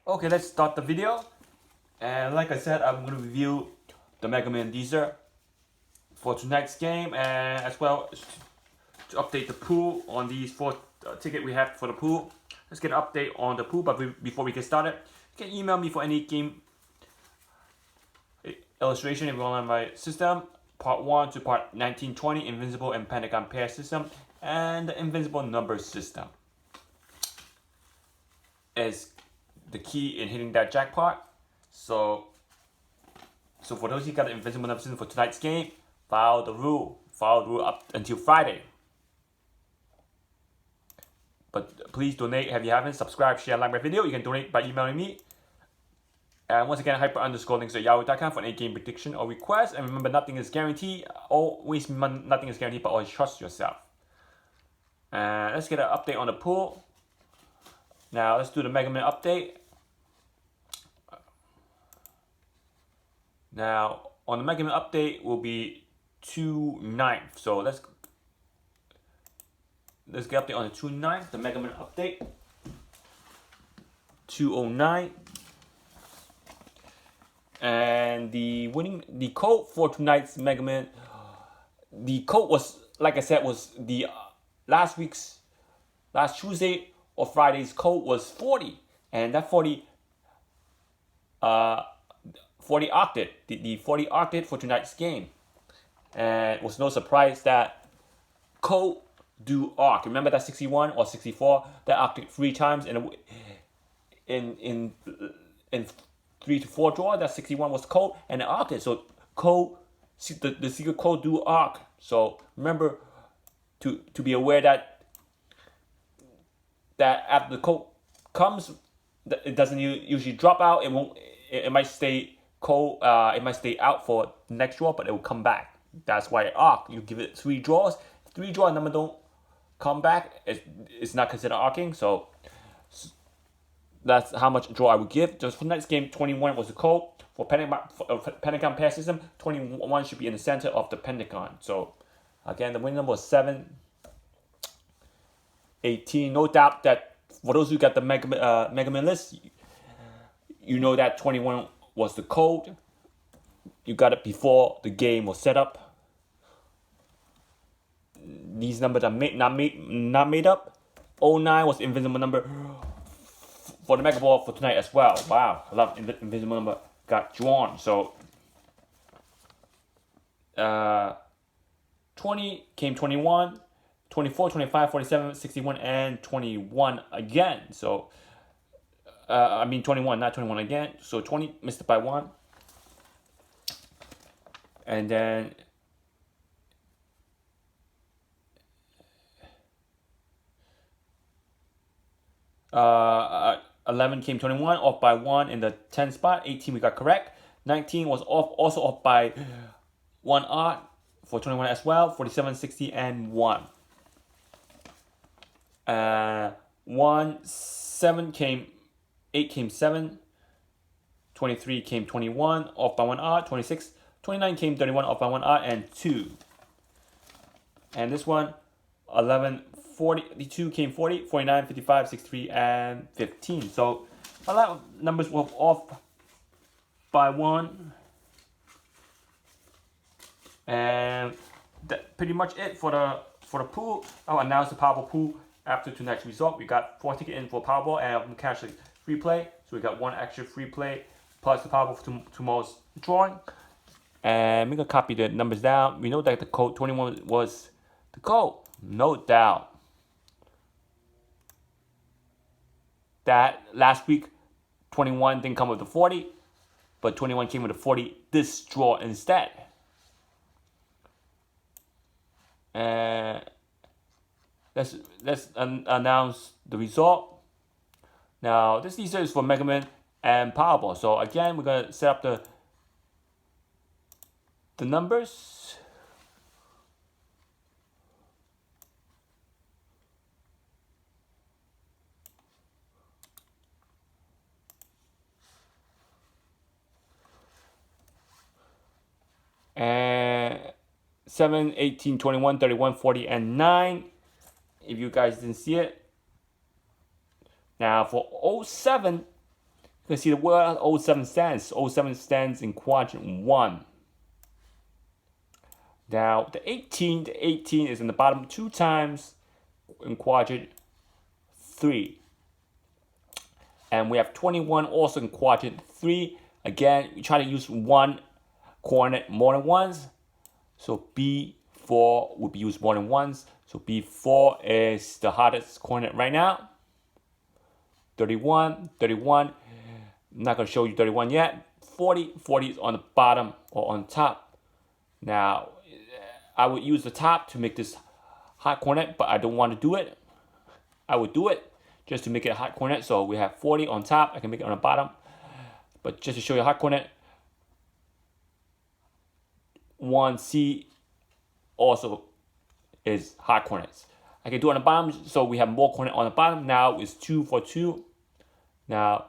Okay, let's start the video. And like I said, I'm going to review the Mega Man Dster for tonight's game, and as well to update the pool on these 4 tickets we have for the pool. Let's get an update on the pool, but before we get started, you can email me for any game illustration if you want on my system. Part 1 to part 1920, Invincible and Pentagon pair system, and the Invincible number system is the key in hitting that jackpot. So for those who got the Invincible number system for tonight's game, follow the rule up until Friday. But please donate if you haven't. Subscribe, share, like my video. You can donate by emailing me. And once again, hyper_links@yahoo.com for any game prediction or request. And remember, nothing is guaranteed. Always, nothing is guaranteed, but always trust yourself. Let's get an update on the pool. Now, let's do the Mega Man update. Now, on the Mega Man update will be 2/9. So let's get update on the 2/9, the Mega Man update. 209. And the code for tonight's Mega Man, the code was, like I said, was the last Tuesday or Friday's code was 40, and that 40 octet, the 40 octet for tonight's game. And it was no surprise that code do arc. Remember that 61 or 64 that octet 3 times in 3 to 4 draw. That 61 was code and the octet. So code, the secret code do arc. So remember to be aware that after the code comes, it doesn't usually drop out. It might stay cold. It might stay out for the next draw, but it will come back. That's why it arc. You give it 3 draws. 3 draw number don't come back. It's not considered arcing. So that's how much draw I would give. Just for next game, 21 was the code. For Pentagon pair system, 21 should be in the center of the Pentagon. So again, the winning number was 7. 18. No doubt that for those who got the Mega Man list, you know that 21 was the code. You got it before the game was set up. These numbers are not made up. 09 was the Invincible number for the Mega Ball for tonight as well. Wow, I love Invincible number got drawn. So 20 came 21. 24, 25, 47, 61, and 21 again. So, 21, not 21 again. So 20 missed it by 1. And then 11 came 21, off by 1 in the 10 spot. 18 we got correct. 19 was also off by 1 odd for 21 as well. 47, 60, and 1. 7 came 8 came 7. 23 came 21, off by 1 odd. 26, 29 came 31, off by 1 odd, and 2. And this one, 11, 42 came 40, 49, 55, 63, and 15. So a lot of numbers were off by 1. And that's pretty much it for the pool. I'll announce the Powerball pool after tonight's result. We got 4 tickets in for Powerball and cash free play. So we got 1 extra free play plus the Powerball for tomorrow's drawing. And we're going to copy the numbers down. We know that the code 21 was the code. No doubt that last week 21 didn't come with the 40, but 21 came with the 40 this draw instead. And let's announce the result. Now this Dster is for Mega Man and Powerball. So again, we're gonna set up the numbers. And 7, 18, 21, 31, 40, and 9. If you guys didn't see it. Now for 07, You can see the word 07 stands. 07 stands in quadrant 1. Now the 18 is in the bottom 2 times in quadrant 3. And we have 21 also in quadrant 3. Again, we try to use one coordinate more than once. So B4 would be used more than once. So B4 is the hottest coordinate right now. 31. I'm not going to show you 31 yet. 40 is on the bottom or on top. Now, I would use the top to make this hot coordinate, but I don't want to do it. I would do it just to make it a hot coordinate. So we have 40 on top. I can make it on the bottom. But just to show you a hot coordinate, 1C also is hot coordinates. I can do it on the bottom, so we have more coordinate on the bottom. Now it's 2 for 2. Now,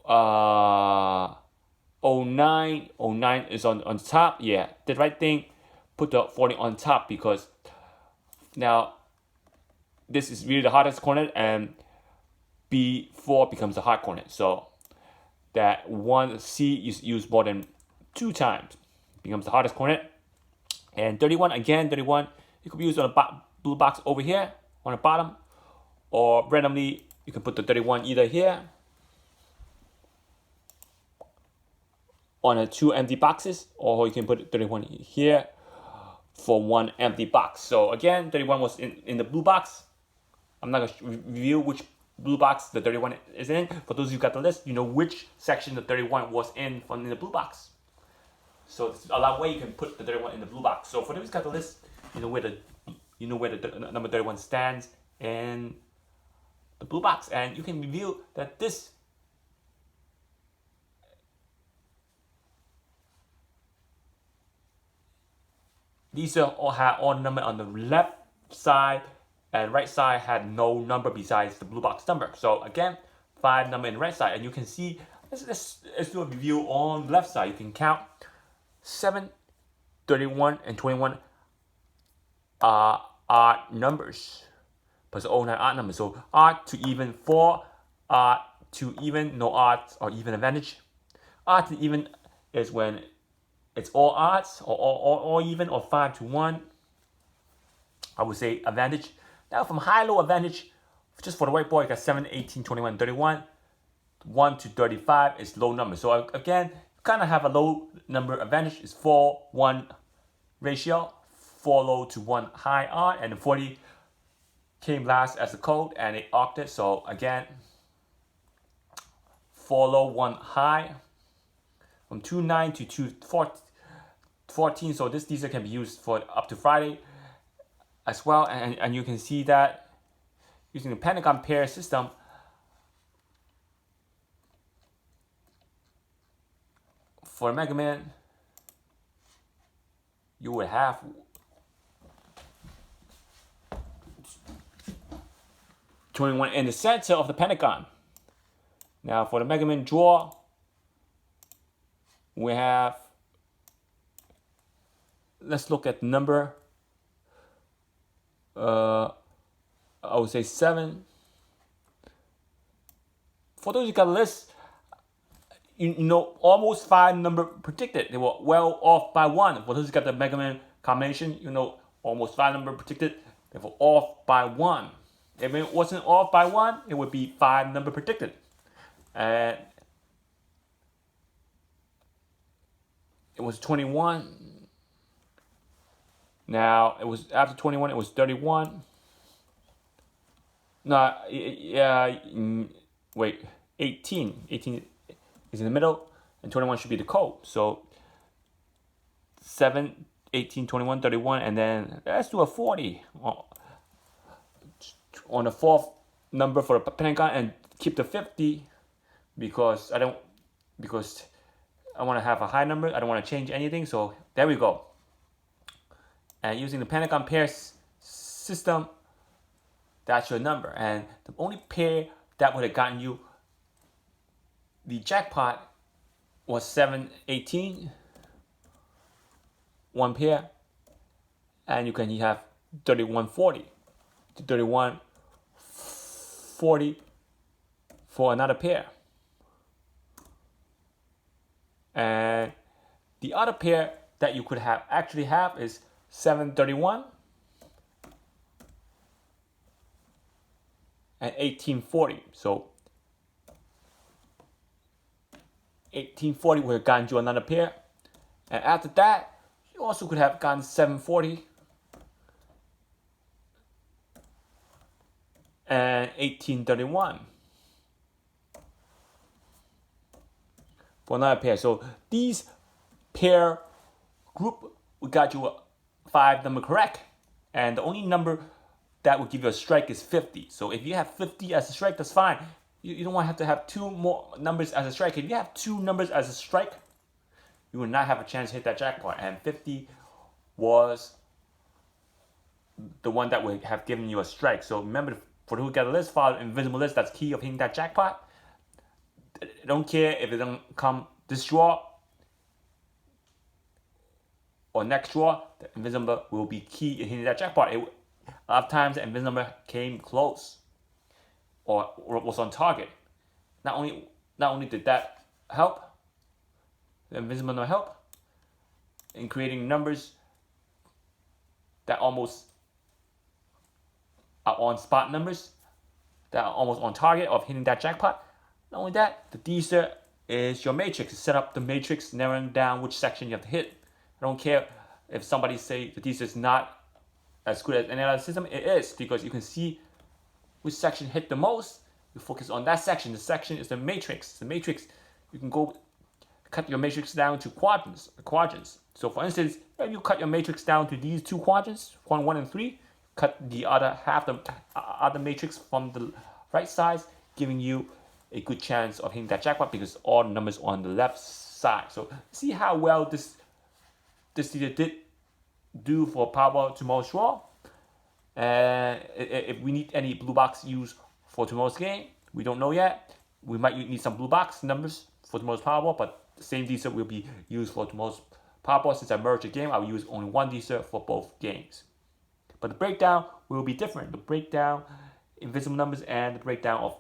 09 is on the top. Yeah, the right thing. Put the 40 on top because now this is really the hottest coordinate and B4 becomes the hot coordinate. So that 1C is used more than 2 times. Becomes the hottest coordinate. And 31, again, 31, it could be used on the blue box over here on the bottom. Or randomly, you can put the 31 either here on the 2 empty boxes, or you can put 31 here for 1 empty box. So again, 31 was in the blue box. I'm not going to review which blue box the 31 is in. For those of you who got the list, you know which section the 31 was in from the blue box. So there's a lot of ways you can put the 31 in the blue box. So for those who got the list, you know where the number 31 stands in the blue box, and you can review that these all had all number on the left side, and right side had no number besides the blue box number. So again, 5 number in the right side, and you can see. Let's do a review on the left side. You can count 7, 31, and 21 are odd numbers, plus 09 odd numbers. So odd to even 4, odd to even, no odds or even advantage. Odd to even is when it's all odds or even, or 5 to 1. I would say advantage. Now from high-low advantage, just for the white boy, you got 7, 18, 21, 31. 1 to 35 is low number. So again, kind of have a low number advantage. Is 4-1 ratio. 4 low to 1 high odd, and the 40 came last as a code, and it octet. So again, 4 low, 1 high. From 2-9 to 2-14. So this Dster can be used for up to Friday as well. And you can see that using the Pentagon pair system, for Mega Man, you would have $21 in the center of the Pentagon. Now for the Mega Man draw, we have, let's look at the number. I would say 7. For those who got a list, you know, almost 5 number predicted. They were well off by 1. For those who got the Mega Man combination, you know, almost 5 number predicted. They were off by 1. If it wasn't off by 1, it would be 5 number predicted. And it was 21. Now it was after 21. It was 31. No, wait, 18. 18 is in the middle, and 21 should be the code. So 7, 18, 21, 31, and then let's do a 40 on the 4th number for the Pentagon, and keep the 50 because I want to have a high number. I don't want to change anything. So there we go. And using the Pentagon pairs system, that's your number. And the only pair that would have gotten you the jackpot was 7, 18, 1 pair, and you have 31, 40, 31, 40, for another pair. And the other pair that you could actually have is 731 and 1840. So 1840 would have gotten you another pair. And after that, you also could have gotten 740 and 1831 for another pair. So these pair group got you 5 number correct, and the only number that will give you a strike is 50. So if you have 50 as a strike, that's fine. You don't want to have 2 more numbers as a strike. If you have 2 numbers as a strike, you will not have a chance to hit that jackpot. And 50 was the one that would have given you a strike. So remember, for who get a list, follow the Invincible list. That's key of hitting that jackpot. I don't care if it don't come this draw or next draw, the Invincible will be key in hitting that jackpot. A lot of times the Invincible came close or was on target. Not only did that help, the Invincible number help in creating numbers that almost are on spot numbers, that are almost on target of hitting that jackpot. Not only that, the Dster is your matrix. Set up the matrix, narrowing down which section you have to hit. I don't care if somebody say the Dster is not as good as any other system. It is, because you can see which section hit the most. You focus on that section. The section is the matrix. The matrix, you can go cut your matrix down to quadrants. So for instance, if you cut your matrix down to these 2 quadrants, 1 and 3, cut the other half, the other matrix from the right side, giving you a good chance of hitting that jackpot because all the numbers on the left side. So see how well this Dster did do for Powerball tomorrow's draw. And if we need any blue box used for tomorrow's game, we don't know yet. We might need some blue box numbers for tomorrow's Powerball, but the same Dster will be used for tomorrow's Powerball. Since I merged the game, I will use only one Dster for both games. But the breakdown will be different. The breakdown, Invincible numbers, and the breakdown of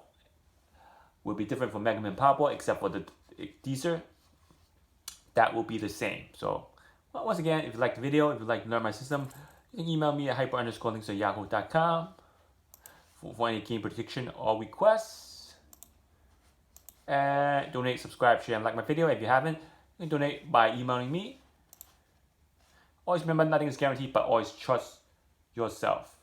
will be different for Mega Man Powerball, except for the Dster. That will be the same. So, well, once again, if you like the video, if you'd like to learn my system, you can email me at hyper_links@yahoo.com for any game prediction or requests. And donate, subscribe, share, and like my video. If you haven't, you can donate by emailing me. Always remember, nothing is guaranteed, but always trust yourself.